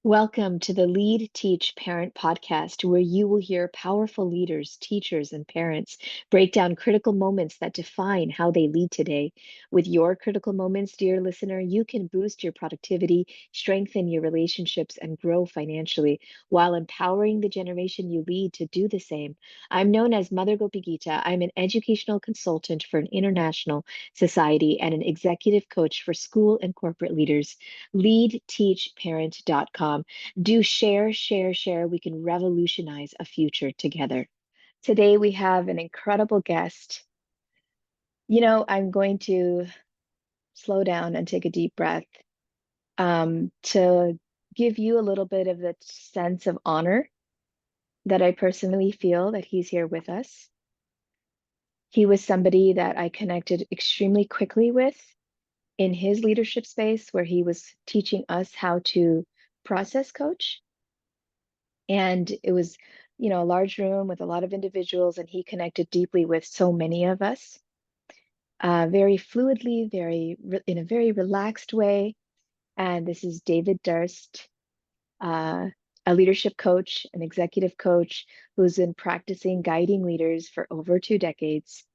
Welcome to the Lead.Teach.Parent podcast, where you will hear powerful leaders, teachers, and parents break down critical moments that define how they lead today. With your critical moments, dear listener, you can boost your productivity, strengthen your relationships, and grow financially while empowering the generation you lead to do the same. I'm known as Mother Gopi Gita. I'm an educational consultant for an international society and an executive coach for school and corporate leaders. Lead.Teach.Parent.com. Do share, share, share. We can revolutionize a future together. Today we have an incredible guest. I'm going to slow down and take a deep breath to give you a little bit of the sense of honor that I personally feel that he's here with us. He was somebody that I connected extremely quickly with in his leadership space, where he was teaching us how to process coach. And it was, a large room with a lot of individuals, and he connected deeply with so many of us, very fluidly, in a very relaxed way. And this is David Darst, uh, a leadership coach, an executive coach who's been practicing guiding leaders for over 2 decades.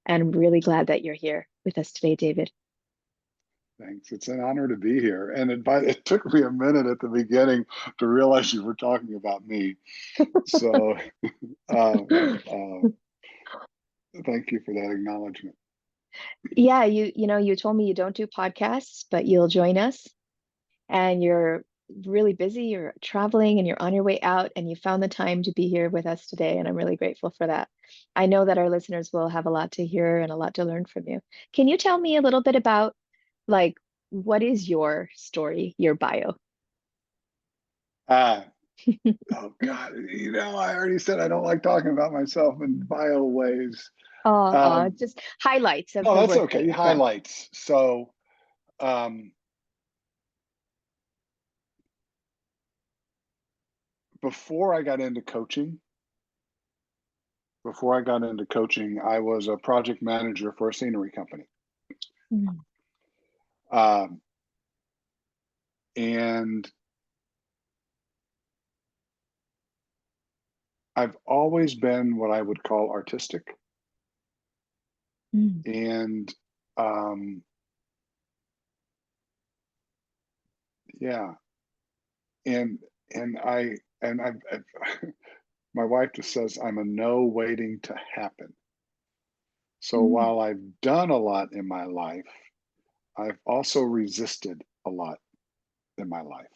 And I'm really glad that you're here with us today, David. Thanks. It's an honor to be here. And it took me a minute at the beginning to realize you were talking about me. So uh, thank you for that acknowledgement. Yeah, you told me you don't do podcasts, but you'll join us, and you're really busy, you're traveling, and you're on your way out, and you found the time to be here with us today, and I'm really grateful for that. I know that our listeners will have a lot to hear and a lot to learn from you. Can you tell me a little bit about, like, what is your story, your bio? Ah, oh God, I already said I don't like talking about myself in bio ways. Just highlights of No, the that's work that okay. you've done. Highlights. So um, before I got into coaching, I was a project manager for a scenery company. Mm. Um, and I've always been what I would call artistic. Mm. And um, yeah, and I've my wife just says I'm a no waiting to happen. So Mm. while I've done a lot in my life, I've also resisted a lot in my life.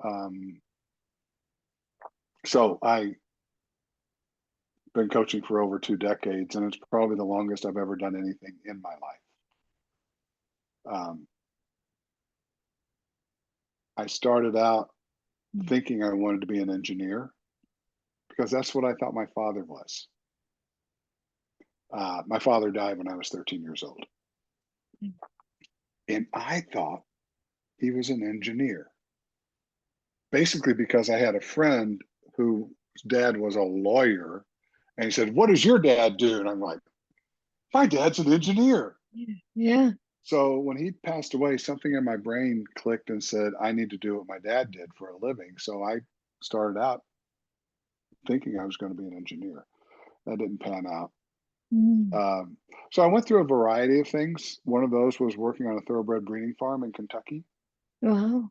Um, so I've been coaching for over 2 decades, and it's probably the longest I've ever done anything in my life. Um, I started out Mm. thinking I wanted to be an engineer because that's what I thought my father was. My father died when I was 13 years old. Mm. And I thought he was an engineer, basically because I had a friend whose dad was a lawyer. And he said, "What does your dad do?" And I'm like, "My dad's an engineer." Yeah. So when he passed away, something in my brain clicked and said, I need to do what my dad did for a living. So I started out thinking I was going to be an engineer. That didn't pan out. Mm. Um, so I went through a variety of things. One of those was working on a thoroughbred breeding farm in Kentucky. Wow.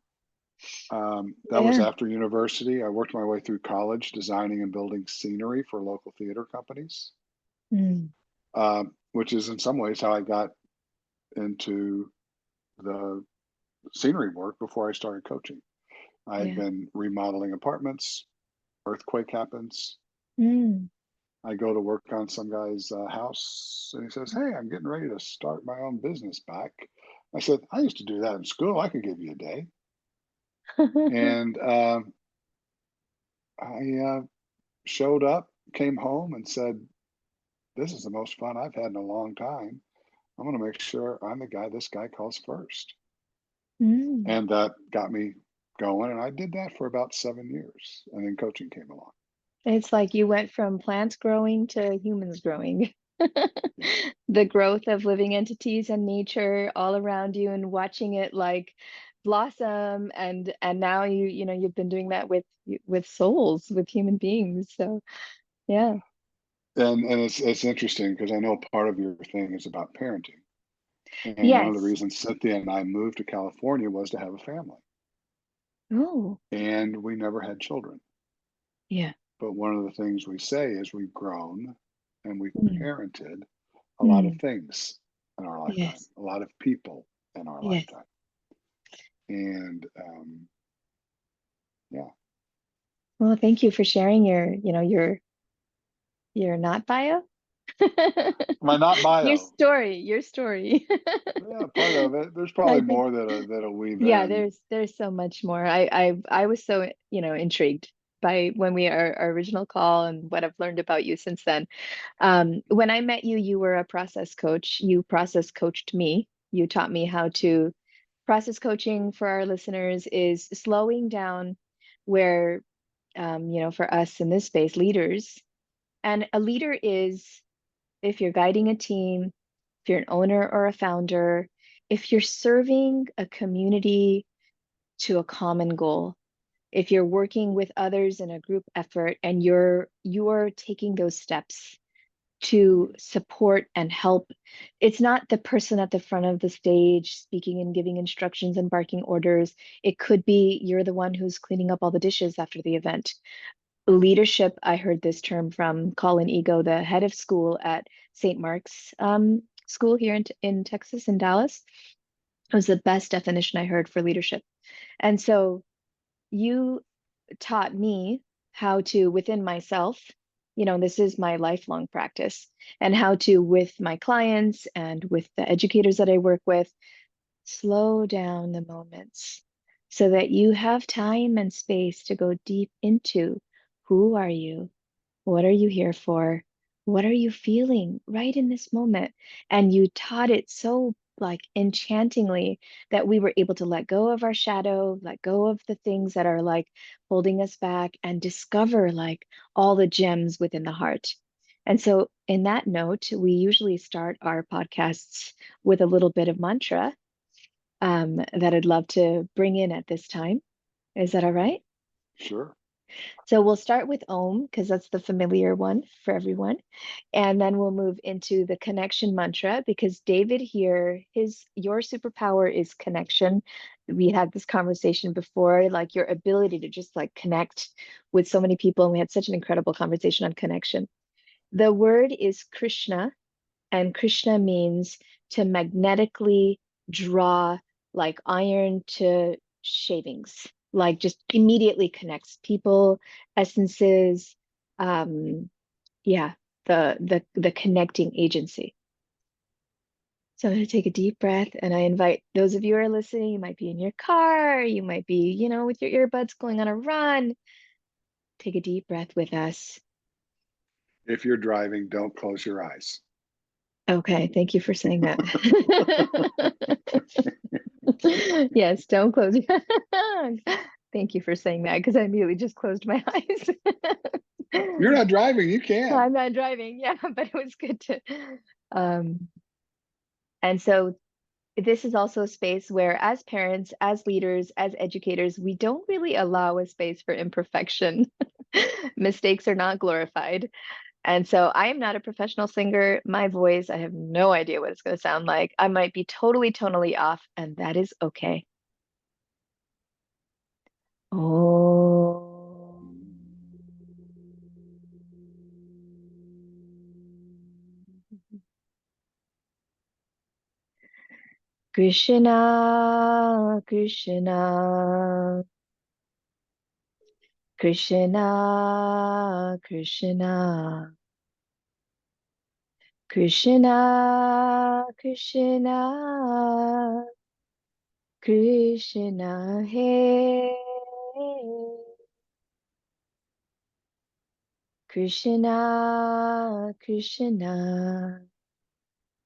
That was Yeah. after university. I worked my way through college, designing and building scenery for local theater companies, Mm. which is in some ways how I got into the scenery work before I started coaching. I had Yeah. been remodeling apartments, earthquake happens. Mm. I go to work on some guy's house, and he says, "Hey, I'm getting ready to start my own business back." I said, "I used to do that in school. I could give you a day." And I showed up, came home, and said, "This is the most fun I've had in a long time. I'm going to make sure I'm the guy this guy calls first." Mm. And that got me going. And I did that for about 7 years. And then coaching came along. It's like you went from plants growing to humans growing. Yeah. The growth of living entities and nature all around you, and watching it like blossom, and now you've been doing that with souls, with human beings. So yeah. And it's interesting because I know part of your thing is about parenting. And one of the Yes. reasons Cynthia and I moved to California was to have a family. Oh, And we never had children. yeah. But one of the things we say is we've grown and we've Mm, parented a lot of mm, things in our lifetime, yes. a lot of people in our Yes. lifetime. And yeah, Well, thank you for sharing your not bio. my not Your bio. story, your story. Yeah, part of it. There's I probably think, more that'll weave yeah, in. there's so much more. I was so, intrigued by when we our original call and what I've learned about you since then. When I met you, you were a process coach. You process coached me. You taught me how to process coaching for our listeners is slowing down where, for us in this space, leaders. And a leader is, if you're guiding a team, if you're an owner or a founder, if you're serving a community to a common goal, if you're working with others in a group effort and you're taking those steps to support and help. It's not the person at the front of the stage speaking and giving instructions and barking orders. It could be you're the one who's cleaning up all the dishes after the event. Leadership, I heard this term from Colin Ego, the head of school at St. Mark's School here in Texas, in Dallas. It was the best definition I heard for leadership. And so you taught me how to, within myself, this is my lifelong practice, and how to, with my clients and with the educators that I work with, slow down the moments so that you have time and space to go deep into who are you? What are you here for? What are you feeling right in this moment? And you taught it so like enchantingly that we were able to let go of our shadow, let go of the things that are like holding us back, and discover like all the gems within the heart. And so, in that note, we usually start our podcasts with a little bit of mantra that I'd love to bring in at this time. Is that all right? Sure. So we'll start with Om because that's the familiar one for everyone. And then we'll move into the connection mantra because David here, your superpower is connection. We had this conversation before, like your ability to just like connect with so many people. And we had such an incredible conversation on connection. The word is Krishna, and Krishna means to magnetically draw like iron to shavings, like just immediately connects people, essences, um, yeah, the connecting agency. So I'm going to take a deep breath, and I invite those of you who are listening, you might be in your car, you might be, with your earbuds going on a run. Take a deep breath with us. If you're driving, don't close your eyes. Okay, thank you for saying that. Yes, don't close your Thank you for saying that because I immediately just closed my eyes. You're not driving, you can. I'm not driving, yeah, but it was good to um and so this is also a space where as parents, as leaders, as educators, we don't really allow a space for imperfection. Mistakes are not glorified. And so I am not a professional singer. My voice, I have no idea what it's going to sound like. I might be totally tonally off, and that is okay. Oh. Krishna, Krishna, Krishna, Krishna, Krishna, Krishna, Krishna, Hey. Krishna, Krishna,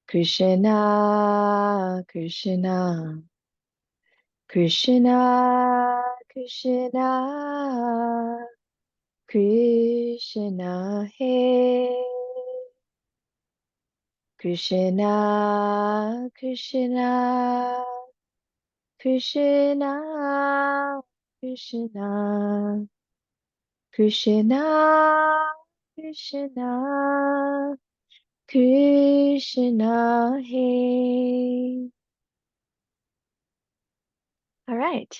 Krishna, Krishna, Krishna, Krishna, Krishna, Hey. Krishna, Krishna, Krishna, Krishna, Krishna, Krishna, Krishna, hey. All right,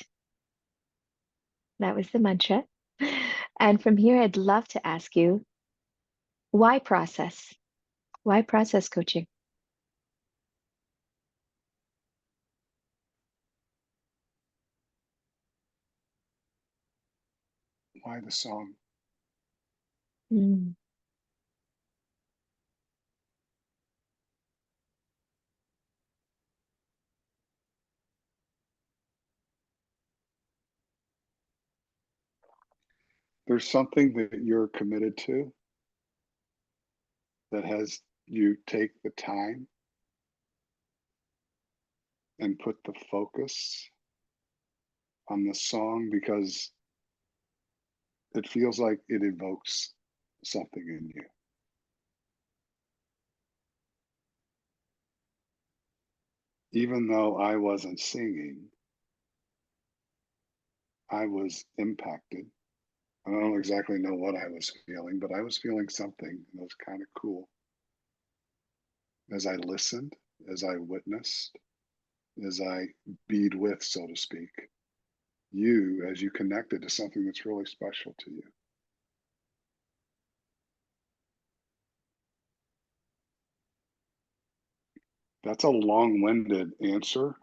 that was the mantra. And from here, I'd love to ask you, why process? Why process coaching? Why the song? Mm, There's something that you're committed to that has you take the time and put the focus on the song because it feels like it evokes something in you. Even though I wasn't singing, I was impacted. I don't exactly know what I was feeling, but I was feeling something that was kind of cool as I listened, as I witnessed, as I bead with, so to speak, you as you connected to something that's really special to you. That's a long winded answer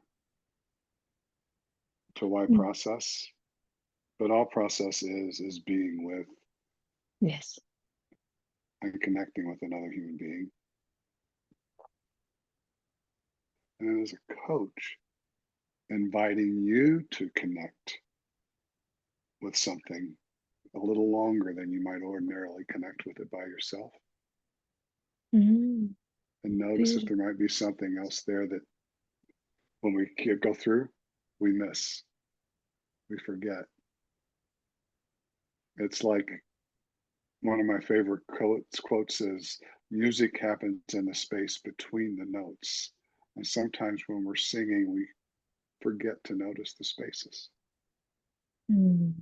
to why mm, process, but all process is being with yes. and connecting with another human being. And as a coach, inviting you to connect with something a little longer than you might ordinarily connect with it by yourself. Mm, And notice if beautiful. there might be something else there that when we go through, we miss, we forget. It's like one of my favorite quotes is music happens in the space between the notes. And sometimes when we're singing, we forget to notice the spaces. Mm,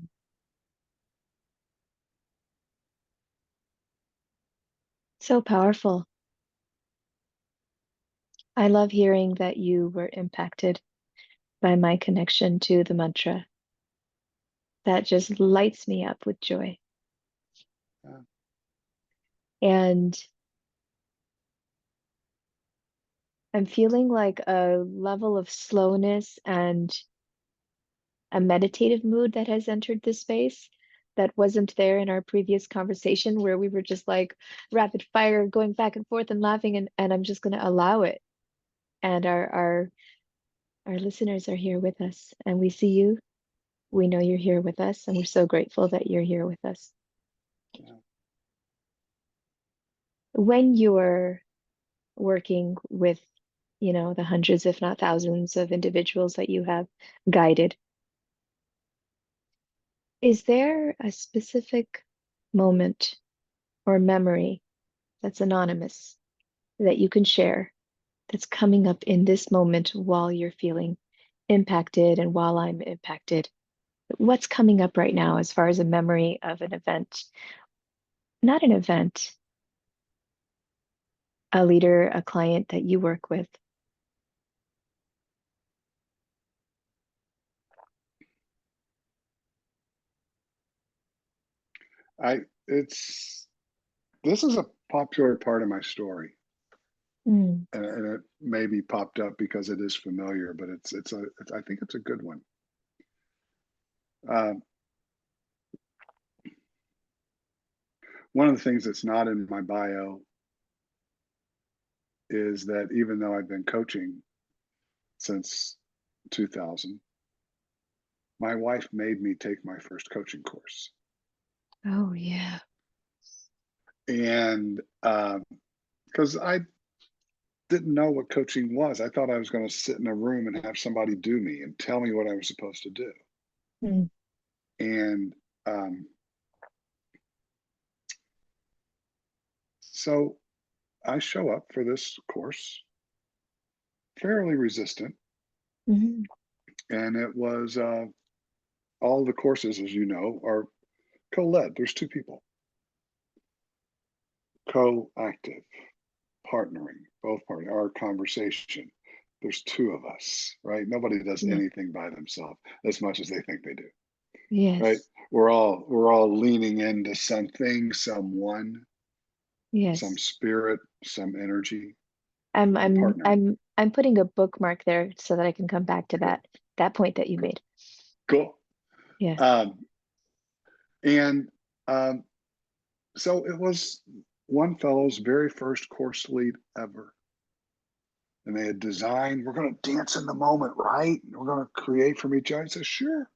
so powerful. I love hearing that you were impacted by my connection to the mantra. That just lights me up with joy. Yeah. And I'm feeling like a level of slowness and a meditative mood that has entered this space that wasn't there in our previous conversation, where we were just like rapid fire going back and forth and laughing, and I'm just going to allow it. And our listeners are here with us, and we see you. We know you're here with us, and we're so grateful that you're here with us. Yeah. When you're working with, the hundreds, if not thousands, of individuals that you have guided, is there a specific moment or memory that's anonymous that you can share that's coming up in this moment while you're feeling impacted and while I'm impacted? What's coming up right now as far as a memory of an event? Not an event, a leader, a client that you work with. I it's this is a popular part of my story. Mm, And it maybe popped up because it is familiar, but I think it's a good one. Um, One of the things that's not in my bio is that even though I've been coaching since 2000, my wife made me take my first coaching course. oh, yeah. And because I didn't know what coaching was, I thought I was going to sit in a room and have somebody do me and tell me what I was supposed to do. Mm, And um, so I show up for this course fairly resistant. mhm, And it was all the courses, as you know, are co-led. There's two people, co-active, partnering, both partnering, our conversation. There's two of us, right? Nobody does Yeah. anything by themselves as much as they think they do, right? Yes. We're all leaning into something, someone, some Yes. spirit, some energy, I'm and I'm partnering. I'm I'm putting a bookmark there so that I can come back to Good, that point that you cool, made. cool. Yes. Um, and so it was one fellow's very first course lead ever. And they had designed, we're going to dance in the moment, right? We're going to create from each other. I said, sure.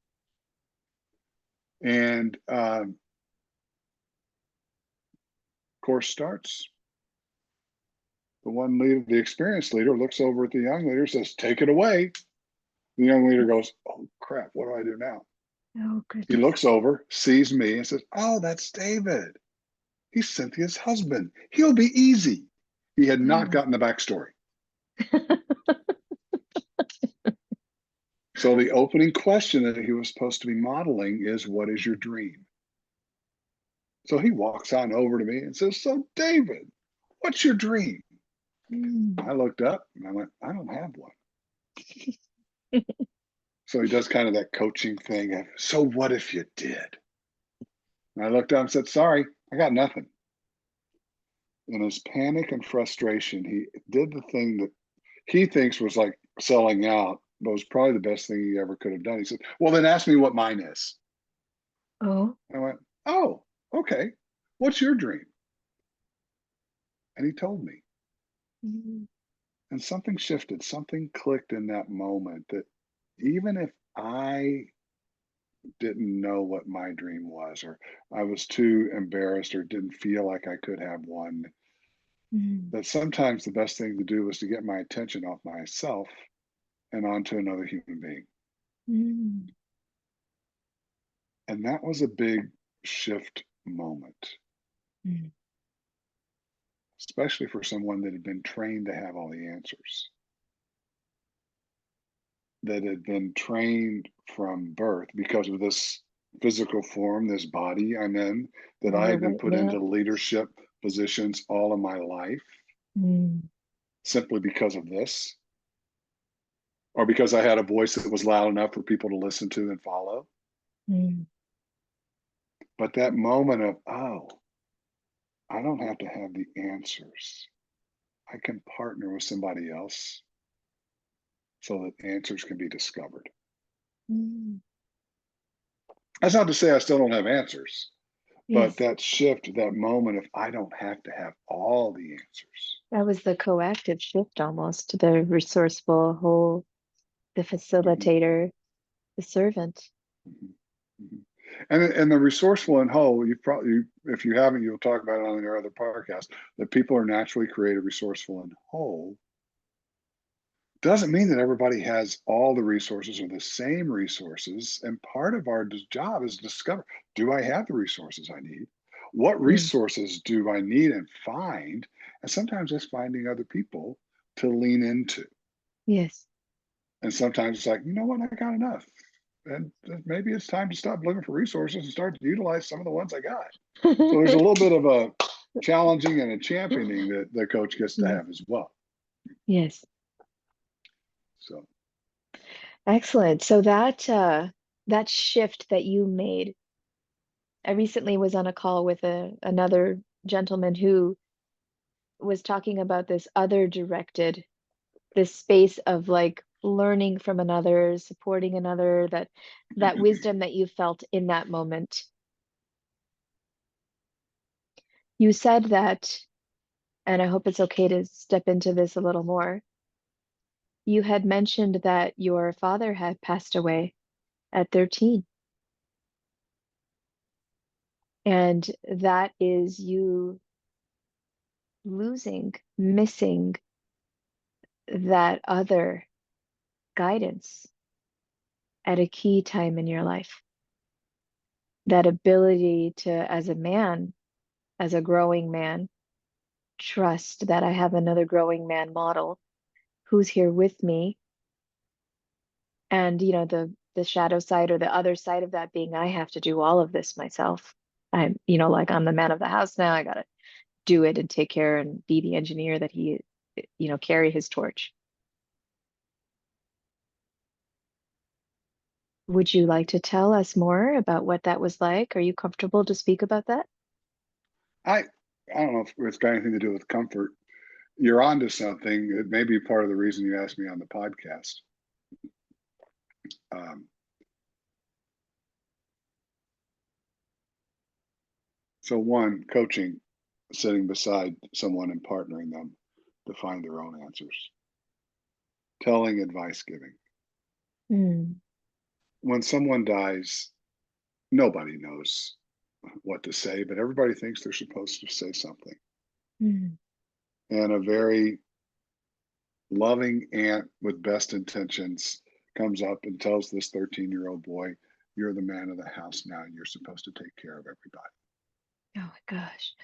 And course starts. The one leader, the experienced leader, looks over at the young leader, says, take it away. The young leader goes, oh crap, what do I do now? Oh He goodness. looks over, sees me, and says, oh, that's David. He's Cynthia's husband. He'll be easy. He had not Oh. gotten the backstory. So the opening question that he was supposed to be modeling is, what is your dream? So he walks on over to me and says, so David, what's your dream? Mm. I looked up and I went, I don't have one. So he does kind of that coaching thing of, so what if you did? And I looked up and said, sorry, I got nothing. In his panic and frustration, he did the thing that he thinks was like selling out, but was probably the best thing he ever could have done. He said, well, then ask me what mine is. Oh. I went, oh, okay. What's your dream? And he told me. Mm. And something shifted, something clicked in that moment that even if I didn't know what my dream was, or I was too embarrassed or didn't feel like I could have one, Mm. that sometimes the best thing to do was to get my attention off myself and onto another human being. Mm. And that was a big shift moment, Mm. especially for someone that had been trained to have all the answers, that had been trained from birth because of this physical form, this body I'm in, that As I a had been white put into male. leadership positions all of my life Mm. simply because of this, or because I had a voice that was loud enough for people to listen to and follow. Mm. But that moment of, oh, I don't have to have the answers. I can partner with somebody else so that answers can be discovered. Mm. That's not to say I still don't have answers, but Yes. that shift, that moment of I don't have to have all the answers. That was the coactive shift almost, the resourceful whole, the Mhm, facilitator, the servant. mhm, mhm. And the resourceful and whole, you probably, if you haven't, you'll talk about it on your other podcast, that people are naturally created, resourceful, and whole doesn't mean that everybody has all the resources or the same resources. And part of our job is to discover, do I have the resources I need? What Mm. resources do I need and find? And sometimes it's finding other people to lean into. Yes. And sometimes it's like, you know what, I got enough. And maybe it's time to stop looking for resources and start to utilize some of the ones I got. So there's a little bit of a challenging and a championing that the coach gets to Yes. have as well. Yes. So, Excellent. So that shift that you made, I recently was on a call with another gentleman who was talking about this other directed, this space of like learning from another, supporting another, that wisdom that you felt in that moment. You said that, and I hope it's okay to step into this a little more. You had mentioned that your father had passed away at 13, and that is you losing, missing that other guidance at a key time in your life. That ability to, as a man, as a growing man, trust that I have another growing man model who's here with me And the shadow side or the other side of that being I have to do all of this myself. Like I'm the man of the house now. I gotta do it and take care and be the engineer that he, carry his torch. Would you like to tell us more about what that was like? Are you comfortable to speak about that? I I don't know if it's got anything to do with comfort. You're onto something. It may be part of the reason you asked me on the podcast. Um, so one, coaching, sitting beside someone and partnering them to find their own answers. Telling, advice giving. Mm, When someone dies, nobody knows what to say, but everybody thinks they're supposed to say something. mm, And a very loving aunt with best intentions comes up and tells this 13-year-old boy, "You're the man of the house now, and you're supposed to take care of everybody." oh my gosh.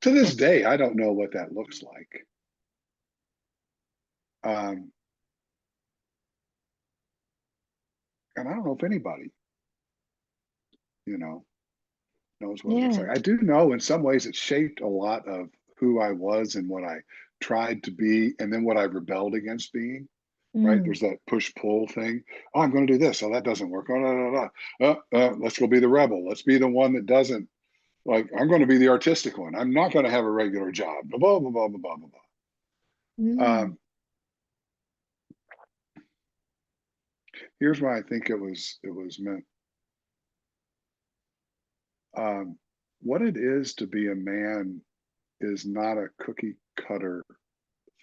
To this That's day, I don't know what that looks like. Um, and I don't know if anybody, you know, knows what it looks yeah. like. I do know in some ways it shaped a lot of who I was and what I tried to be, and then what I rebelled against being. Right? Mm, There's that push pull thing. Oh, I'm going to do this. Oh, that doesn't work. Oh, no, no, no. Let's go be the rebel. Let's be the one that doesn't. Like, I'm going to be the artistic one. I'm not going to have a regular job. Blah, blah, blah, blah, blah, blah, blah. mm, Here's why I think it was meant. Um, what it is to be a man is not a cookie cutter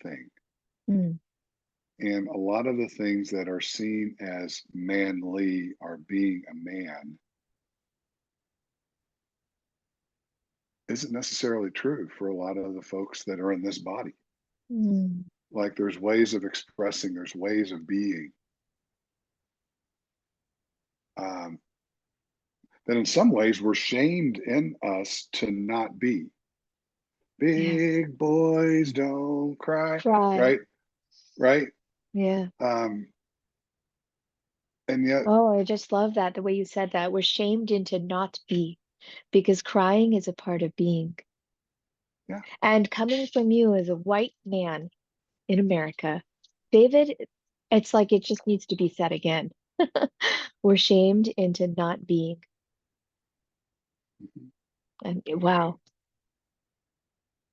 thing. mm, And a lot of the things that are seen as manly are being a man isn't necessarily true for a lot of the folks that are in this body. mm. Like there's ways of expressing, there's ways of being um, that in some ways were shamed in us to not be. Yes. Big boys don't cry, Try. right? Right. Yeah. Um, and yet, Oh, I just love that, the way you said that. We're shamed into not be because crying is a part of being. yeah, And coming from you as a white man in America, David, it's like it just needs to be said again. We're shamed into not being. mhm. And wow.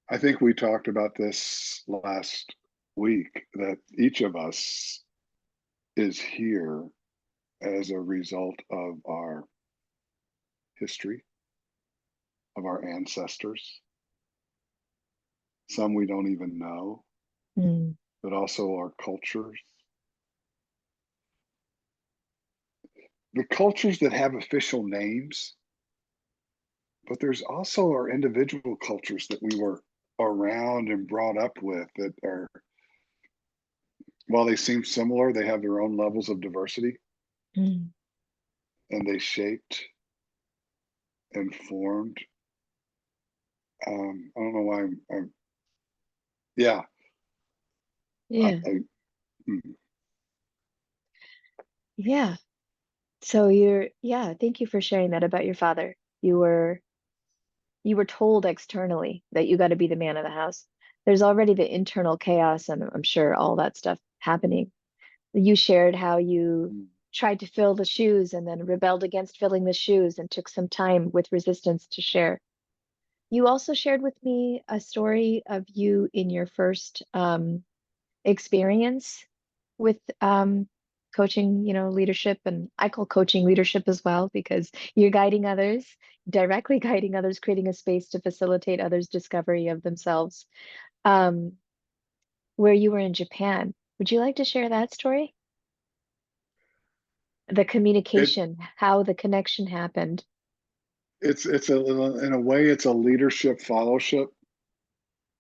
I think we talked about this last week that each of us is here as a result of our history, of our ancestors, some we don't even know, Mm, but also our cultures. The cultures that have official names, but there's also our individual cultures that we were around and brought up with that are, while they seem similar, they have their own levels of diversity mm. and they shaped and formed. I don't know why yeah, Yeah. I, mm, Yeah. So yeah, thank you for sharing that about your father. You were told externally that you got to be the man of the house. There's already the internal chaos and I'm sure all that stuff happening. You shared how you mm, tried to fill the shoes and then rebelled against filling the shoes and took some time with resistance to share. You also shared with me a story of you in your first experience with coaching, leadership, and I call coaching leadership as well because you're guiding others, directly guiding others, creating a space to facilitate others' discovery of themselves. Um, where you were in Japan. Would you like to share that story? The it communication, how the connection happened. it's a in a way it's a leadership fellowship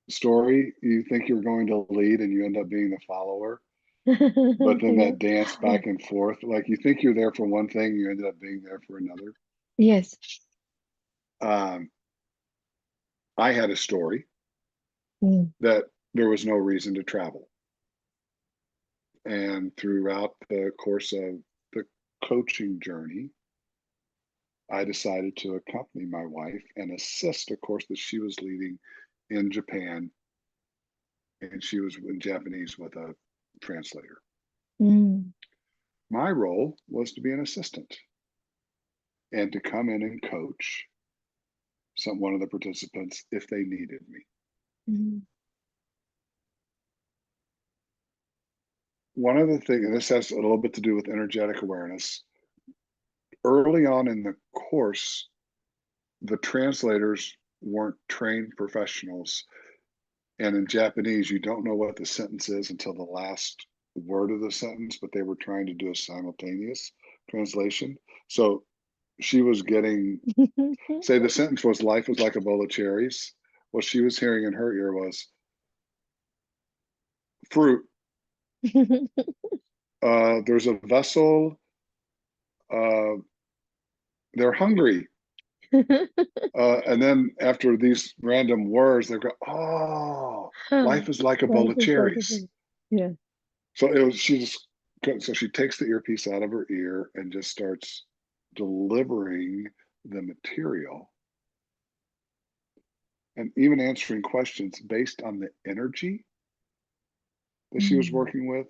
story. You think you're going to lead and you end up being the follower, but then Yeah. that dance back and forth, like you think you're there for one thing, you ended up being there for another. Yes. um, I had a story Mm, that there was no reason to travel. And throughout the course of the coaching journey, I decided to accompany my wife and assist a course that she was leading in Japan, and she was in Japanese with a translator. Mm, My role was to be an assistant and to come in and coach one of the participants if they needed me. mm, One of the things, and this has a little bit to do with energetic awareness, early on in the course, the translators weren't trained professionals. And in Japanese, you don't know what the sentence is until the last word of the sentence, but they were trying to do a simultaneous translation. So she was getting, say the sentence was life was like a bowl of cherries. What she was hearing in her ear was fruit. There's a vessel. Uh, they're hungry. And then after these random words, they go, oh, life is like a bowl Life of is like a cherries. book. Yeah. So it was, she just, so she takes the earpiece out of her ear and just starts delivering the material and even answering questions based on the energy that she was Mm, working with,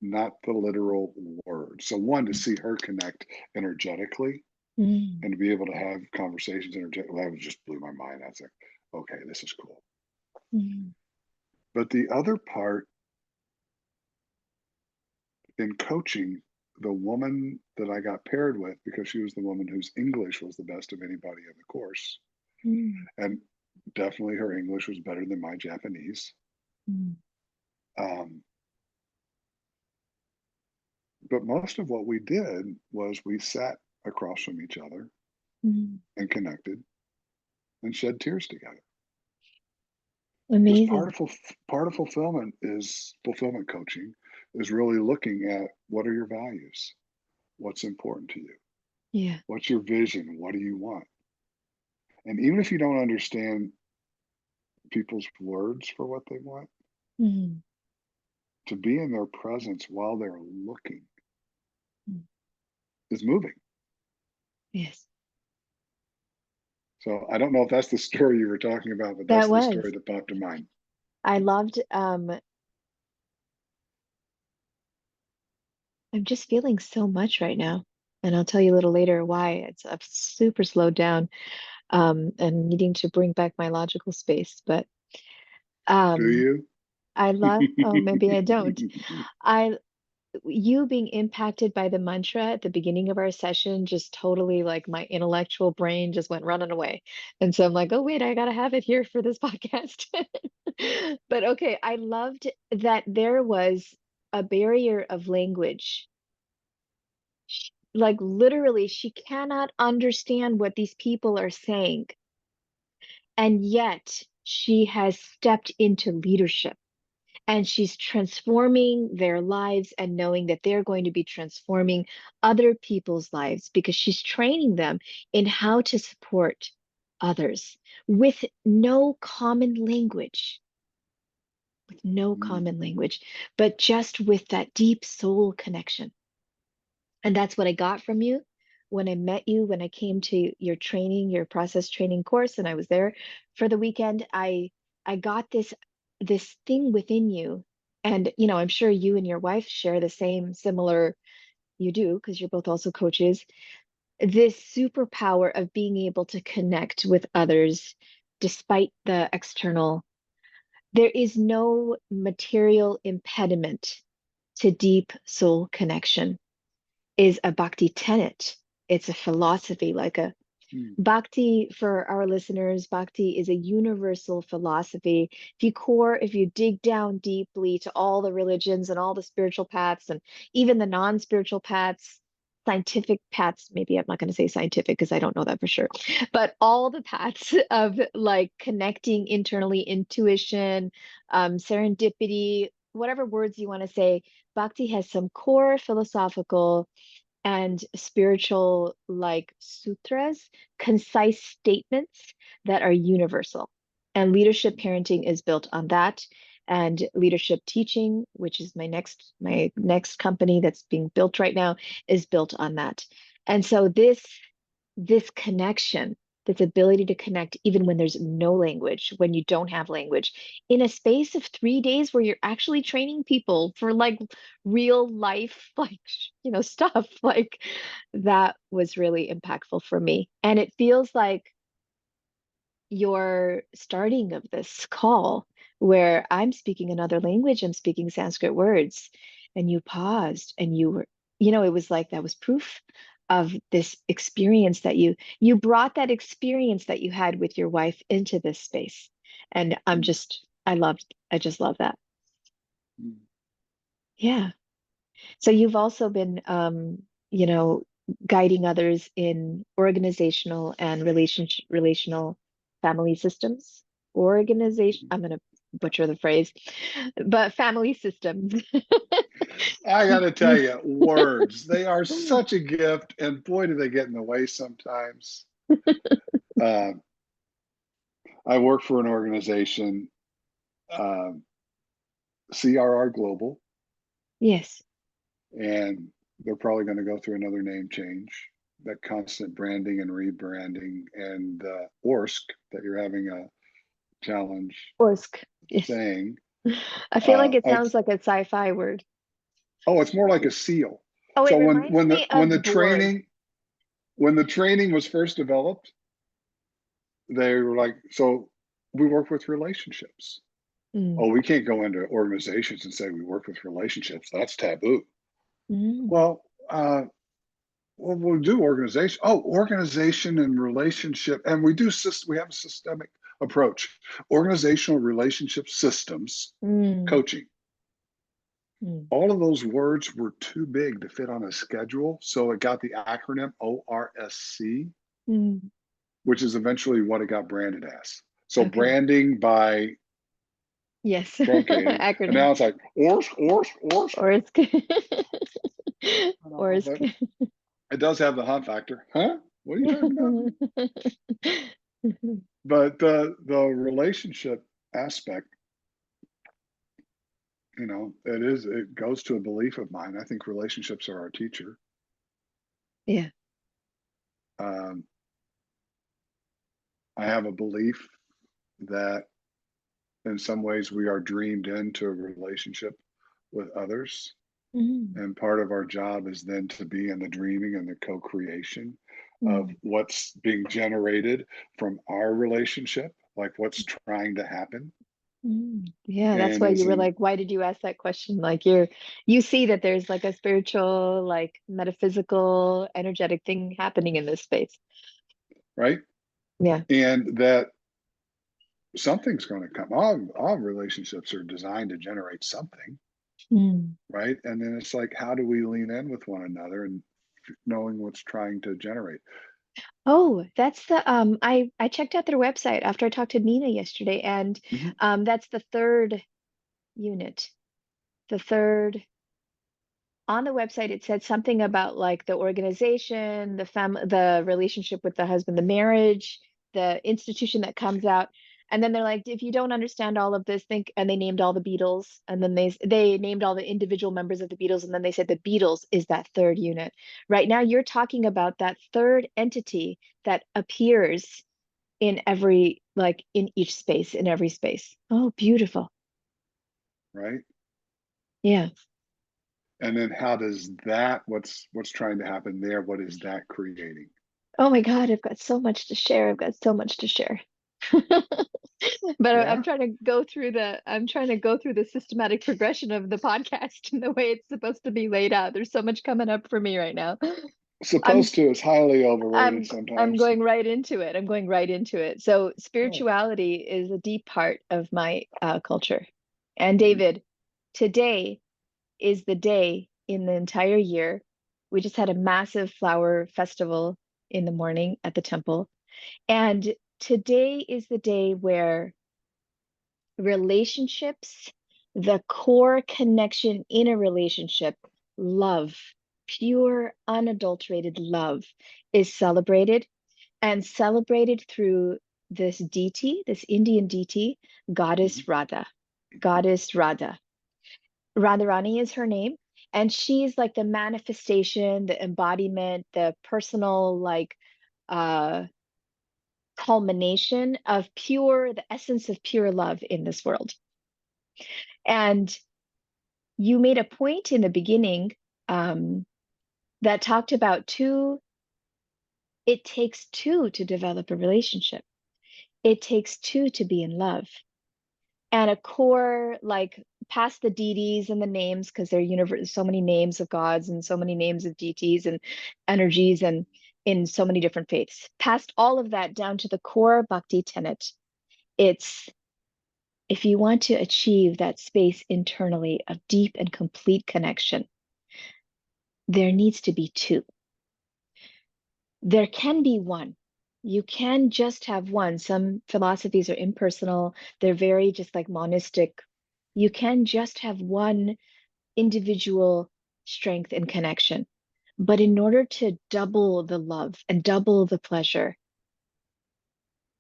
not the literal words. So one, to see her connect energetically mm, and to be able to have conversations energetically, that was just blew my mind. I was like, okay, this is cool. mm, But the other part in coaching, the woman that I got paired with, because she was the woman whose English was the best of anybody in the course, mm, and definitely her English was better than my Japanese. mm, Um, but most of what we did was we sat across from each other mm. and connected and shed tears together. Because Amazing. part of fulfillment coaching is really looking at what are your values, what's important to you, Yeah. what's your vision, what do you want, and even if you don't understand people's words for what they want, Mm, to be in their presence while they're looking mm. is moving. Yes. So I don't know if that's the story you were talking about, but That that's the story was. that popped to mind. I loved I'm just feeling so much right now. And I'll tell you a little later why. I'm super slowed down and needing to bring back my logical space. But Do um you? I love, oh, maybe I don't. I you being impacted by the mantra at the beginning of our session just totally like my intellectual brain just went running away. And so I'm like, oh wait, I gotta have it here for this podcast. But okay, I loved that there was a barrier of language. Like literally, she cannot understand what these people are saying. And yet she has stepped into leadership and she's transforming their lives and knowing that they're going to be transforming other people's lives because she's training them in how to support others with no common language, with no Mm, common language, but just with that deep soul connection. And that's what I got from you when I met you, when I came to your training, your process training course, and I was there for the weekend. I got this thing within you. And I'm sure you and your wife share the same similar, you do, because you're both also coaches, this superpower of being able to connect with others despite the external. There is no material impediment to deep soul connection is a bhakti tenet. It's a philosophy, like a mm, bhakti for our listeners. Bhakti is a universal philosophy. If you dig down deeply to all the religions and all the spiritual paths and even the non-spiritual paths, scientific paths, maybe I'm not going to say scientific because I don't know that for sure, but all the paths of like connecting internally, intuition, serendipity, whatever words you want to say, Bhakti has some core philosophical and spiritual like sutras, concise statements that are universal. And leadership parenting is built on that. and leadership teaching, which is my next company that's being built right now, is built on that. And so this connection, this ability to connect even when there's no language, when you don't have language, in a space of 3 days where you're actually training people for like real life, like, stuff like that was really impactful for me. And it feels like your starting of this call where I'm speaking another language, I'm speaking Sanskrit words, and you paused and you were, it was like that was proof of this experience that you brought that experience that you had with your wife into this space. And I just love that. Mm. Yeah. So you've also been, you know, guiding others in organizational and relational family systems. Organization, I'm going to butcher the phrase, but family systems. I got to tell you, words, they are such a gift, and boy, do they get in the way sometimes. Uh, I work for an organization, um, CRR Global, Yes. and they're probably going to go through another name change. That constant branding and rebranding, and ORSC that you're having a challenge Orsk. Yes. saying. I feel like it sounds It's like a sci-fi word. Oh, it's more like a seal. Oh, it So reminds me when the of Borg. training was first developed, they were like, so we work with relationships. Mm, Oh, we can't go into organizations and say we work with relationships. That's taboo. mm, Well, we'll do organization. Oh, organization and relationship, and we have a systemic approach. Organizational relationship systems mm, coaching. mm, All of those words were too big to fit on a schedule, so it got the acronym ORSC, mm. which is eventually what it got branded as. So Okay. branding by Yes. truncating, and Acronym. now it's like ORSC. Orsk. But Orsk. it does have the hunt factor. Huh? What are you talking about? But the relationship aspect, it goes to a belief of mine. I think relationships are our teacher. Yeah. Um, I have a belief that in some ways we are dreamed into a relationship with others. Mm, And part of our job is then to be in the dreaming and the co-creation of mm, what's being generated from our relationship, like what's trying to happen. mm. Yeah, that's And why you as were in, like, why did you ask that question? Like you see that there's like a spiritual, like metaphysical, energetic thing happening in this space. right? Yeah. And that something's going to come. All relationships are designed to generate something, Mm. right? And then it's like, how do we lean in with one another and knowing what's trying to generate? Oh, that's the I checked out their website after I talked to Nina yesterday, and Mhm. that's the third unit. The third on the website it said something about like the organization, the relationship with the husband, the marriage, the institution that comes out. And then they're like, if you don't understand all of this, think, and they named all the Beatles, and then they named all the individual members of the Beatles, and then they said the Beatles is that third unit. Right now, you're talking about that third entity that appears in every, like in each space, in every space. Oh, beautiful. Right? Yeah. And then how does that what's trying to happen there? What is that creating? Oh my God, I've got so much to share. I've got so much to share. But Yeah. I'm trying to go through the systematic progression of the podcast and the way it's supposed to be laid out. There's so much coming up for me right now. I'm Supposed to is highly overrated I'm sometimes. going right into it. I'm going right into it. So Oh. spirituality is a deep part of my culture. And Mhm. David, today is the day in the entire year. We just had a massive flower festival in the morning at the temple. And today is the day where relationships, the core connection in a relationship, love, pure, unadulterated love, is celebrated and celebrated through this deity, this Indian deity, Mhm. goddess Radha. goddess Radha. Radharani is her name, and she's like the manifestation, the embodiment, the personal like uh culmination of pure, the essence of pure love in this world. And you made a point in the beginning um, that talked about two, it takes two to develop a relationship. It takes two to be in love. And a core, like past the deities and the names, because there are so many names of gods and so many names of deities and energies and in so many different faiths. Past all of that down to the core bhakti tenet, it's if you want to achieve that space internally of deep and complete connection, there needs to be two. There can be one. You can just have one. Some philosophies are impersonal, they're very just like monistic. You can just have one individual strength and connection. But in order to double the love and double the pleasure,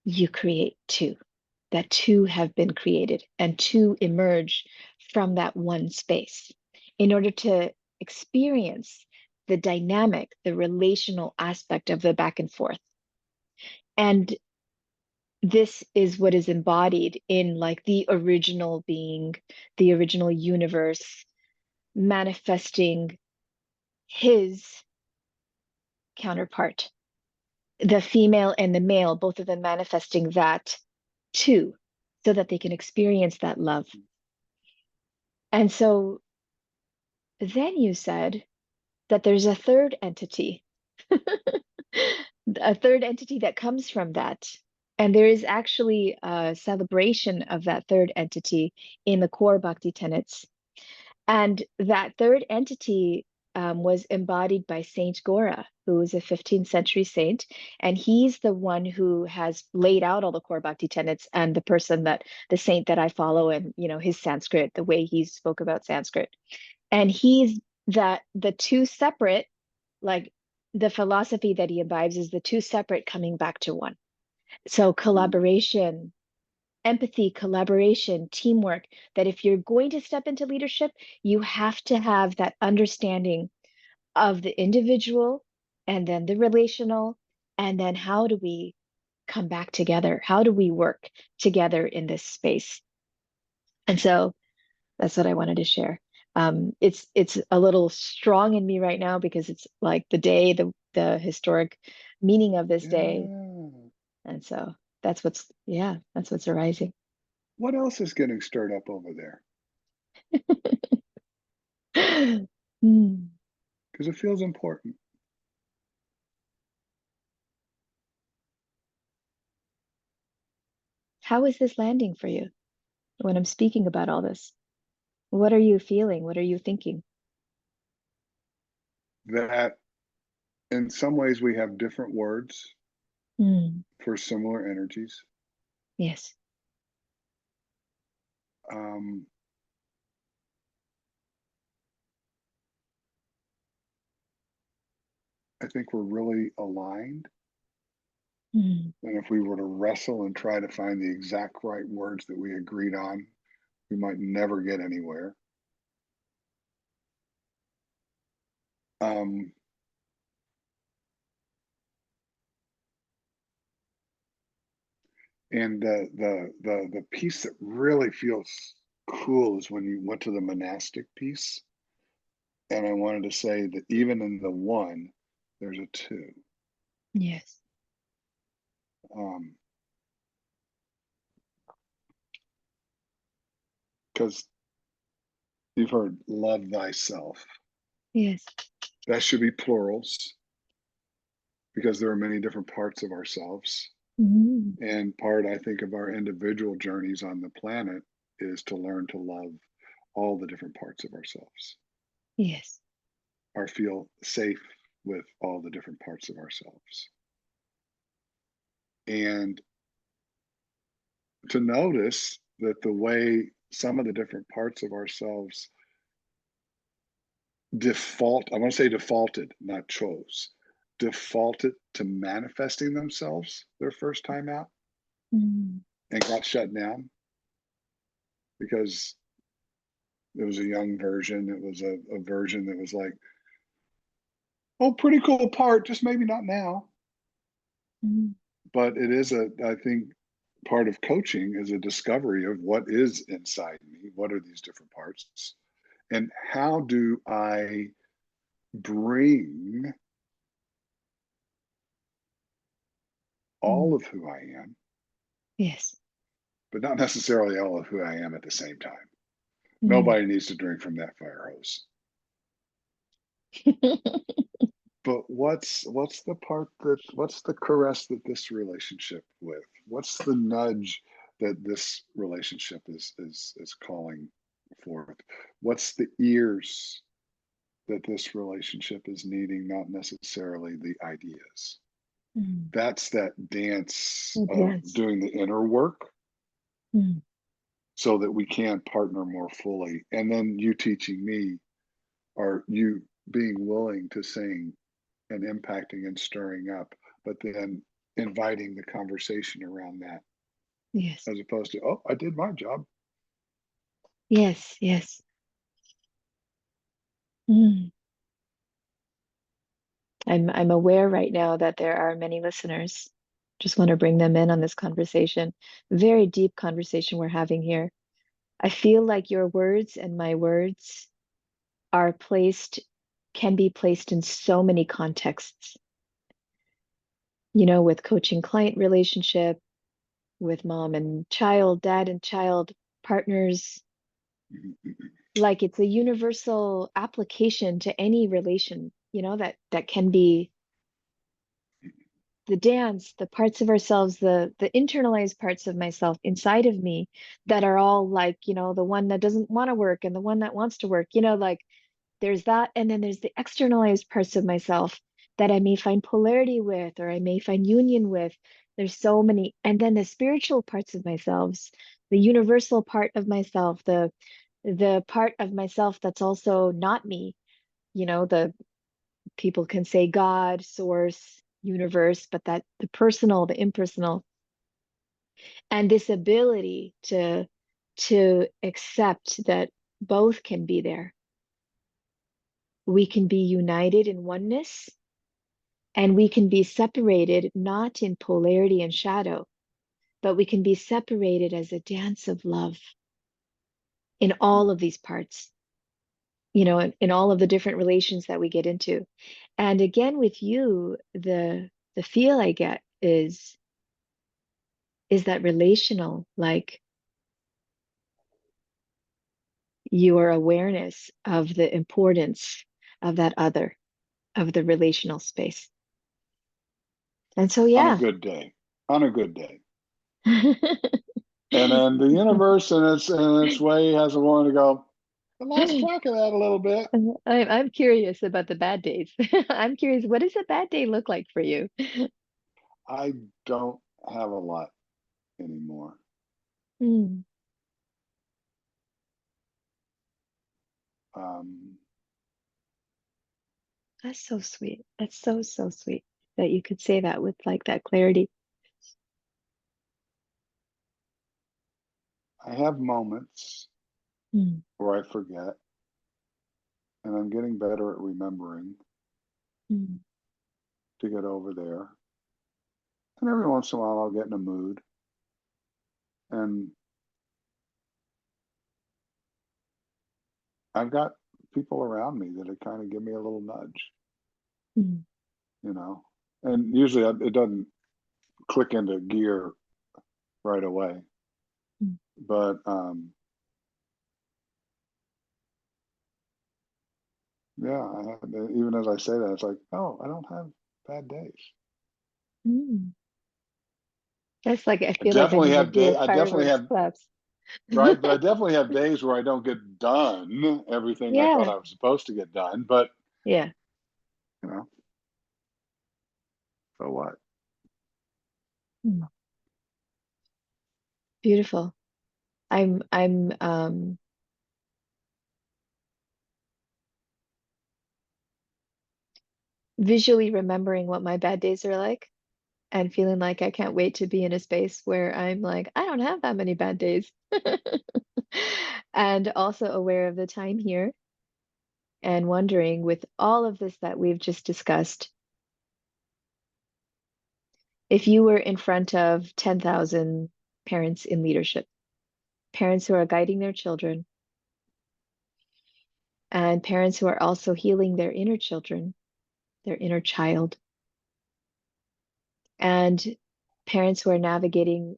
you create two. That two have been created and two emerge from that one space in order to experience the dynamic, the relational aspect of the back and forth. And this is what is embodied in like the original being, the original universe manifesting his counterpart, the female and the male, both of them manifesting that too, so that they can experience that love. And so then you said that there's a third entity, a third entity that comes from that. And there is actually a celebration of that third entity in the core bhakti tenets. And that third entity was embodied by Saint Gora, who was a 15th century saint. And he's the one who has laid out all the core bhakti tenets and the person that the saint that I follow and, you know, his Sanskrit, the way he spoke about Sanskrit. And he's that the two separate, like the philosophy that he imbibes is the two separate coming back to one. So collaboration, empathy, collaboration, teamwork, that if you're going to step into leadership, you have to have that understanding of the individual and then the relational, and then how do we come back together? How do we work together in this space? And so that's what I wanted to share. It's a little strong in me right now because it's like the day, the historic meaning of this day. Yeah. And so that's what's arising. What else is getting stirred up over there? Hmm. Because it feels important. How is this landing for you when I'm speaking about all this? What are you feeling? What are you thinking? That in some ways we have different words Hmm. for similar energies. Yes. Um, I think we're really aligned. Hmm. And if we were to wrestle and try to find the exact right words that we agreed on, we might never get anywhere. Um, and the piece that really feels cool is when you went to the monastic piece. And I wanted to say that even in the one, there's a two. Yes. Because you've heard love thyself. Yes. That should be plurals because there are many different parts of ourselves. Hmm. And part, I think, of our individual journeys on the planet is to learn to love all the different parts of ourselves Yes. or feel safe with all the different parts of ourselves. And to notice that the way some of the different parts of ourselves I want to say defaulted, not chose, defaulted to manifesting themselves their first time out Hmm. and got shut down. because it was a young version. It was a version that was like, oh, pretty cool part, just maybe not now. Mm. But it is I think part of coaching is a discovery of what is inside me. What are these different parts? And how do I bring all Mm. of who I am, Yes. but not necessarily all of who I am at the same time? Mm. Nobody needs to drink from that fire hose. But what's the caress that this relationship with? What's the nudge that this relationship is calling forth? What's the ears that this relationship is needing, not necessarily the ideas? Mm. That's that dance of Yes. doing the inner work Mm. so that we can partner more fully. And then you teaching me, or you being willing to sing and impacting and stirring up, but then inviting the conversation around that Yes. as opposed to, oh, I did my job. Yes. Yes. Mm. I'm aware right now that there are many listeners. Just want to bring them in on this conversation. Very deep conversation we're having here. I feel like your words and my words are placed, can be placed in so many contexts, with coaching client relationship, with mom and child, dad and child, partners. Like it's a universal application to any relation, that can be the dance, the parts of ourselves, the internalized parts of myself inside of me that are all like, the one that doesn't want to work and the one that wants to work, like there's that. And then there's the externalized parts of myself that I may find polarity with, or I may find union with. There's so many. And then the spiritual parts of myself, the universal part of myself, the part of myself that's also not me, the people can say God, source, universe, but that the personal, the impersonal, and this ability to accept that both can be there. We can be united in oneness, and we can be separated not in polarity and shadow, but we can be separated as a dance of love in all of these parts, in all of the different relations that we get into. And again, with you, the feel I get is that relational, like your awareness of the importance of that other, of the relational space. And so, On a yeah. good day. On a good day. And then the universe in its way has a warning to go, I lost track of that a little bit. I'm curious about the bad days. I'm curious, what does a bad day look like for you? I don't have a lot anymore. Mm, Um, that's so sweet. That's so, so sweet that you could say that with like that clarity. I have moments Mm, where I forget, and I'm getting better at remembering mm, to get over there. And every once in a while, I'll get in a mood, and I've got people around me that kind of give me a little nudge, mm, you know. And usually, it doesn't click into gear right away, mm, but yeah, even as I say that, it's like, oh, I don't have bad days. mm. That's like, I I feel like I definitely need to have do day. a I definitely fireworks have collapse. right, but I definitely have days where I don't get done everything I thought Yeah, I was supposed to get done. But yeah. you know, so what? Mm, beautiful. I'm visually remembering what my bad days are like. and feeling like I can't wait to be in a space where I'm like, I don't have that many bad days. And also aware of the time here and wondering with all of this that we've just discussed, if you were in front of 10,000 parents in leadership, parents who are guiding their children, and parents who are also healing their inner children, their inner child, and parents who are navigating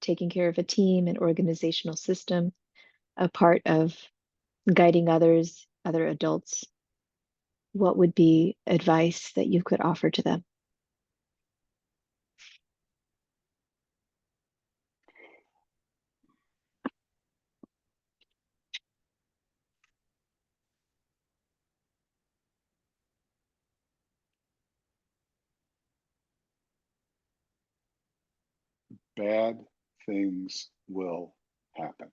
taking care of a team, an organizational system, a part of guiding others, other adults, what would be advice that you could offer to them? Bad things will happen.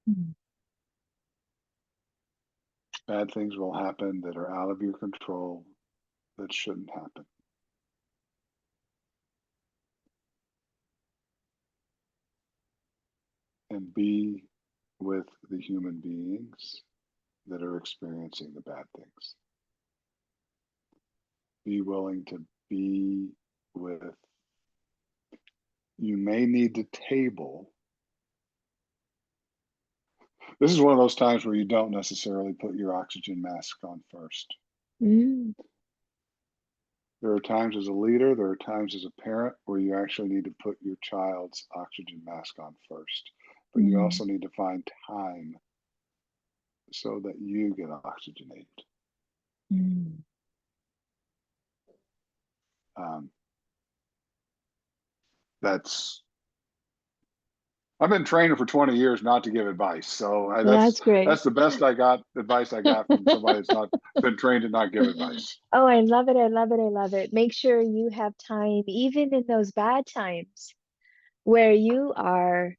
Mm. Bad things will happen that are out of your control, that shouldn't happen. And be with the human beings that are experiencing the bad things. Be willing to be with, you may need to table. This is one of those times where you don't necessarily put your oxygen mask on first. Mm. There are times as a leader, there are times as a parent where you actually need to put your child's oxygen mask on first. But you Mm. also need to find time so that you get oxygenated. Mm. Um, that's I've been training for 20 years not to give advice. So Well, that's great. that's the best advice I got from somebody that's not been trained to not give advice. Oh, I love it. I love it. I love it. Make sure you have time, even in those bad times, where you are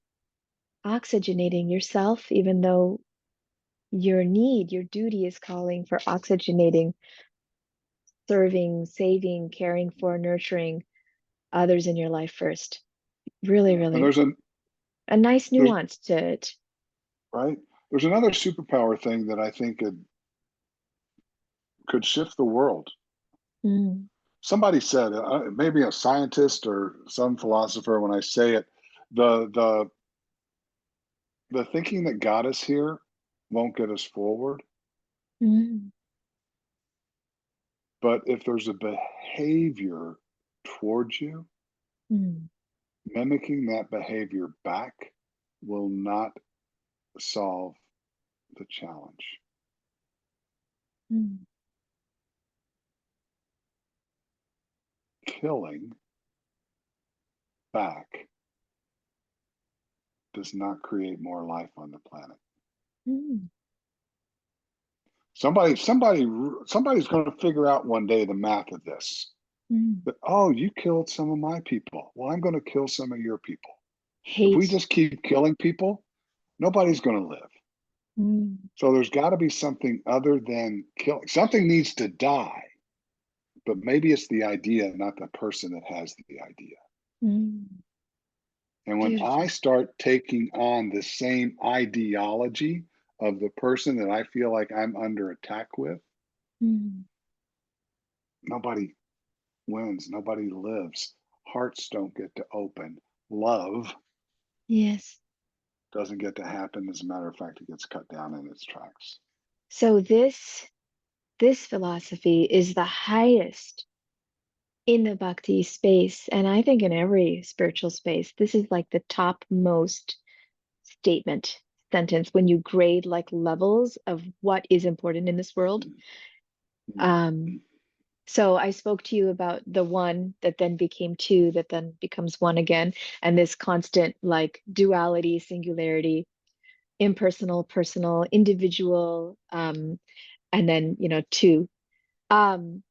oxygenating yourself, even though your duty is calling for oxygenating, serving, saving, caring for, nurturing others in your life first. Really, Yeah. And really a nice there's nuance to it. right. There's another superpower thing that I think could shift the world. Mm. Somebody said, maybe a scientist or some philosopher, when I say it, the the the thinking that got us here won't get us forward. Mm. But if there's a behavior towards you, Mm. mimicking that behavior back will not solve the challenge. Mm. Killing back does not create more life on the planet. Mm. Somebody's going to figure out one day the math of this. Mm. That, oh, you killed some of my people. Well, I'm going to kill some of your people. If we Hate. just keep killing people, nobody's going to live. Mm. So there's got to be something other than killing. Something needs to die, but maybe it's the idea, not the person that has the idea. Mm. And when I Beautiful. start taking on the same ideology of the person that I feel like I'm under attack with, Mm. nobody wins, nobody lives. Hearts don't get to open. Love Yes. doesn't get to happen. As a matter of fact, it gets cut down in its tracks. So this philosophy is the highest in the bhakti space, and I think in every spiritual space. This is like the topmost statement sentence when you grade like levels of what is important in this world. Um, so I spoke to you about the one that then became two, that then becomes one again, and this constant like duality, singularity, impersonal, personal, individual, and then two. Um,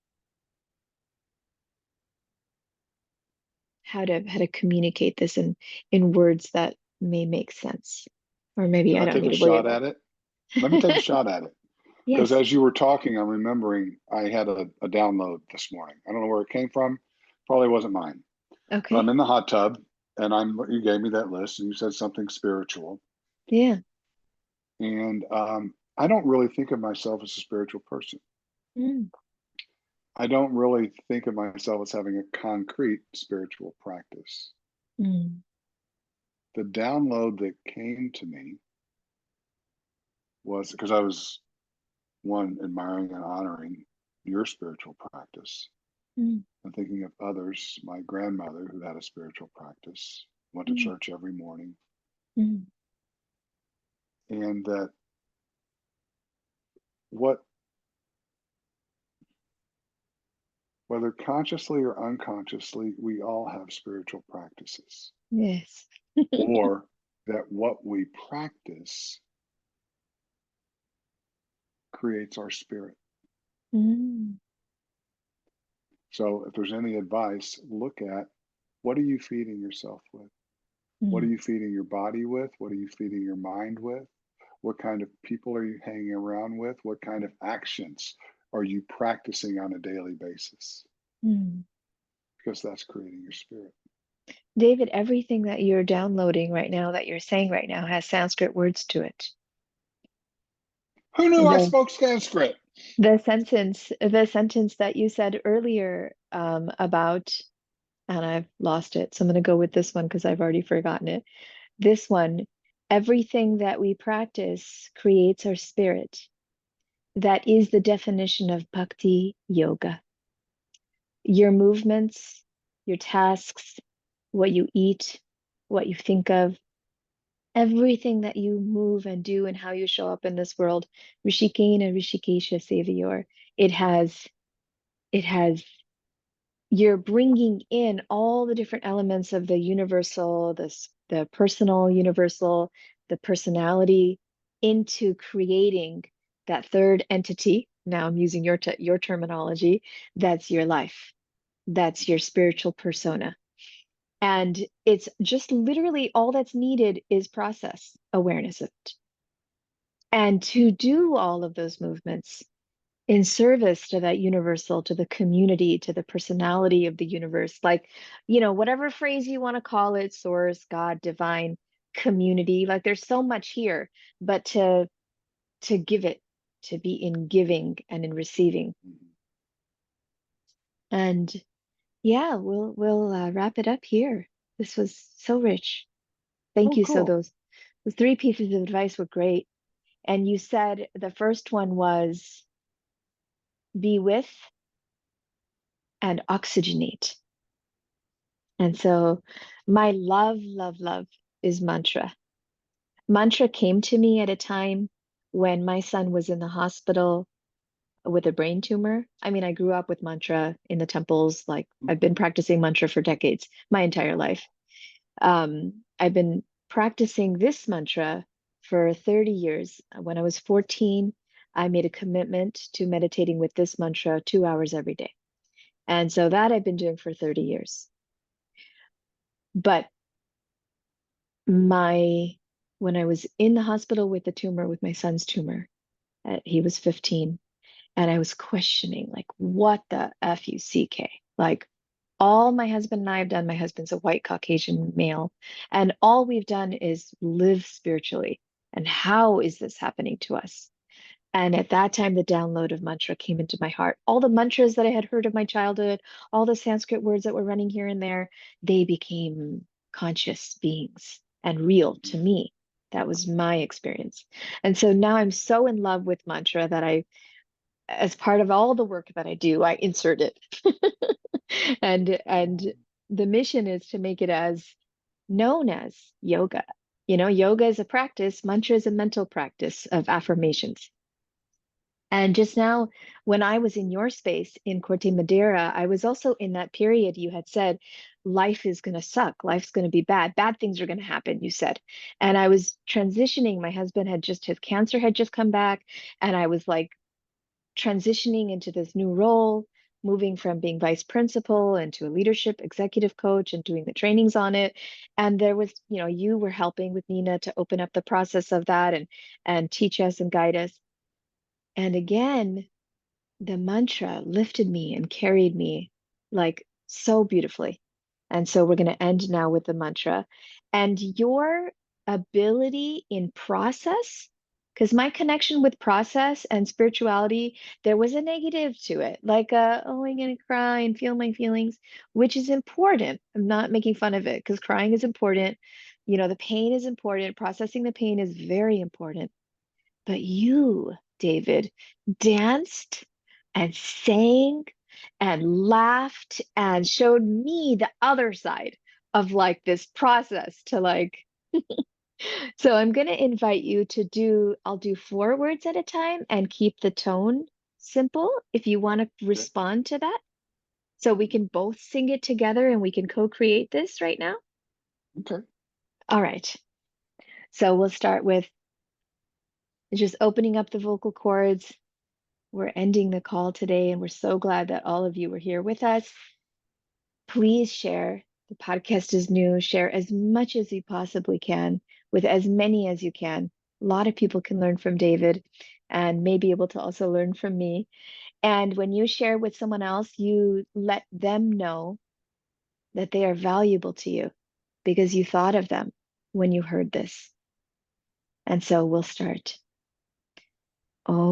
how to communicate this in words that may make sense, or maybe Can I I don't take need a to worry shot about at it? Let me take a shot at it. Because Yes. as you were talking, I'm remembering I had a download this morning. I don't know where it came from, Probably wasn't mine. But I'm Okay. in the hot tub, and you gave me that list, and you said something spiritual. Yeah. And I don't really think of myself as a spiritual person. Mm, I don't really think of myself as having a concrete spiritual practice. mm, The download that came to me was because I was one admiring and honoring your spiritual practice mm, and thinking of others. My grandmother, who had a spiritual practice, went to mm, church every morning, mm, and that what whether consciously or unconsciously, we all have spiritual practices, yes. or that what we practice creates our spirit. Mm, So, if there's any advice, look at what are you feeding yourself with? What are mm, you feeding your body with? What are you feeding your mind with? What kind of people are you hanging around with? What kind of actions are you practicing on a daily basis? mm. Because that's creating your spirit. David, everything that you're downloading right now, that you're saying right now, has Sanskrit words to it. Who knew I The spoke Sanskrit? the sentence that you said earlier about, and I've lost it, so I'm going to go with this one because I've already forgotten it. This one, everything that we practice creates our spirit. That is the definition of bhakti yoga. Your movements, your tasks, what you eat, what you think of, everything that you move and do and how you show up in this world, Rishikena Rishikesha Savior, it has, it has, you're bringing in all the different elements of the universal, the personal universal, the personality into creating that third entity. Now I'm using your terminology. That's your life. That's your spiritual persona. And it's just literally all that's needed is process awareness of it. And to do all of those movements in service to that universal, to the community, to the personality of the universe, like, whatever phrase you want to call it, source, God, divine, community, like there's so much here, but to give it, to be in giving and in receiving. Mhm. And yeah, we'll wrap it up here. This was so rich. Thank Oh, you. So cool. those three pieces of advice were great. And you said the first one was be with and oxygenate. And so my love, love, love is mantra. Mantra came to me at a time when my son was in the hospital with a brain tumor. I mean, I grew up with mantra in the temples. Like I've been Mhm. practicing mantra for decades, my entire life. I've been practicing this mantra for 30 years. When I was 14, I made a commitment to meditating with this mantra 2 hours every day. And so that I've been doing for 30 years. But my when I was in the hospital with the tumor, with my son's tumor, he was 15, and I was questioning, like, what the fuck? Like, all my husband and I have done, my husband's a white Caucasian male, and all we've done is live spiritually. And how is this happening to us? And at that time, the download of mantra came into my heart. All the mantras that I had heard of my childhood, all the Sanskrit words that were running here and there, they became conscious beings and real to Mhm. me. That was my experience. And so now I'm so in love with mantra that as part of all the work that I do, I insert it. And the mission is to make it as known as yoga. Yoga is a practice, mantra is a mental practice of affirmations. And just now, when I was in your space in Corte Madera, I was also in that period you had said, life is going to suck. Life's going to be bad. Bad things are going to happen, you said. And I was transitioning. My husband his cancer had just come back. And I was like transitioning into this new role, moving from being vice principal into a leadership executive coach and doing the trainings on it. And there was, you were helping with Nina to open up the process of that and teach us and guide us. And again, the mantra lifted me and carried me like so beautifully. And so we're going to end now with the mantra. And your ability in process, because my connection with process and spirituality, there was a negative to it, like, oh, I'm going to cry and feel my feelings, which is important. I'm not making fun of it because crying is important. You know, the pain is important. Processing the pain is very important. But you, David, danced and sang and laughed and showed me the other side of like this process to like. So I'm going to invite you to do, I'll do 4 words at a time and keep the tone simple if you want to Okay. respond to that. So we can both sing it together and we can co-create this right now. Okay. All right. So we'll start with just opening up the vocal cords. We're ending the call today, and we're so glad that all of you were here with us. Please share. The podcast is new. Share as much as you possibly can with as many as you can. A lot of people can learn from David and may be able to also learn from me. And when you share with someone else, you let them know that they are valuable to you because you thought of them when you heard this. And so we'll start. Om.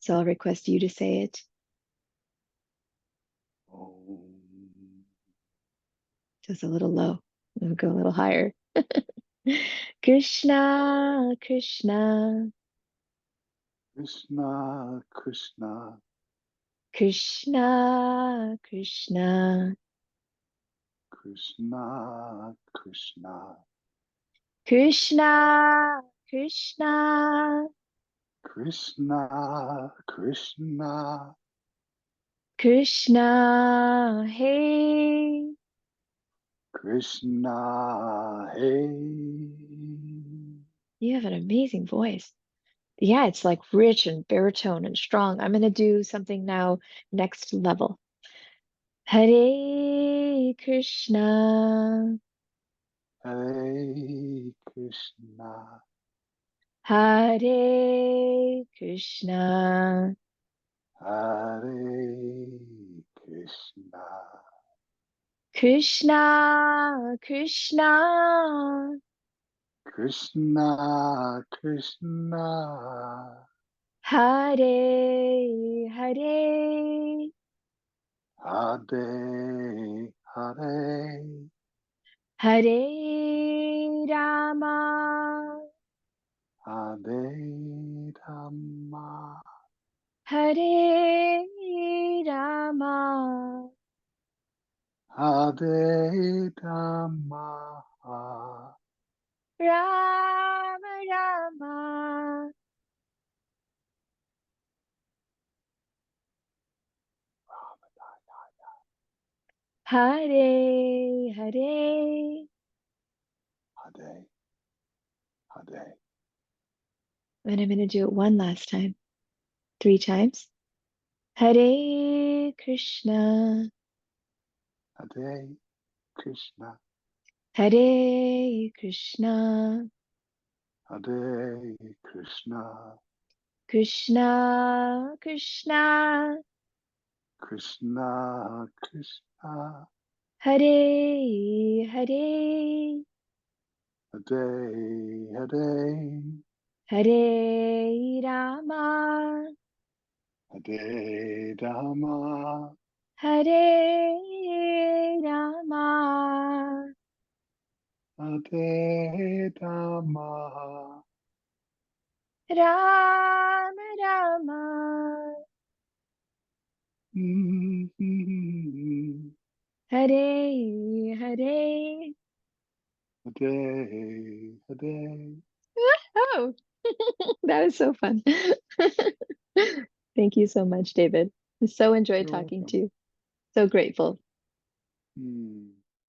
So I'll request you to say it. Om. Just a little low. We'll go a little higher. Krishna, Krishna, Krishna, Krishna, Krishna, Krishna, Krishna, Krishna, Krishna, Krishna, Krishna, Krishna, Krishna, hey. Krishna, hey. You have an amazing voice. Yeah, it's like rich and baritone and strong. I'm going to do something now next level. Hare Krishna, Hare Krishna, Hare Krishna, Hare Krishna, Krishna Krishna, Krishna, Krishna, Hare Hare, Hare, Hare, Hare Rama, Hare Rama, Hare Rama, Hare Rama, Rama Rama, Hare Hare. Hare, Hare, And I'm going to do it one last time, 3 times. Hare Krishna, Hare Krishna, Hare Krishna, Hare Krishna, Krishna Krishna, Krishna, Krishna, Hare Hare, Hare, Hare, Hare Rama, Hare Rama, Hare Rama, Hare Rama, Rama Rama, mm-hmm. Hare Hare. Hare, Hare. Oh, that was so fun. Thank you so much, David. I so enjoyed You're talking to welcome. you. So grateful. Mm.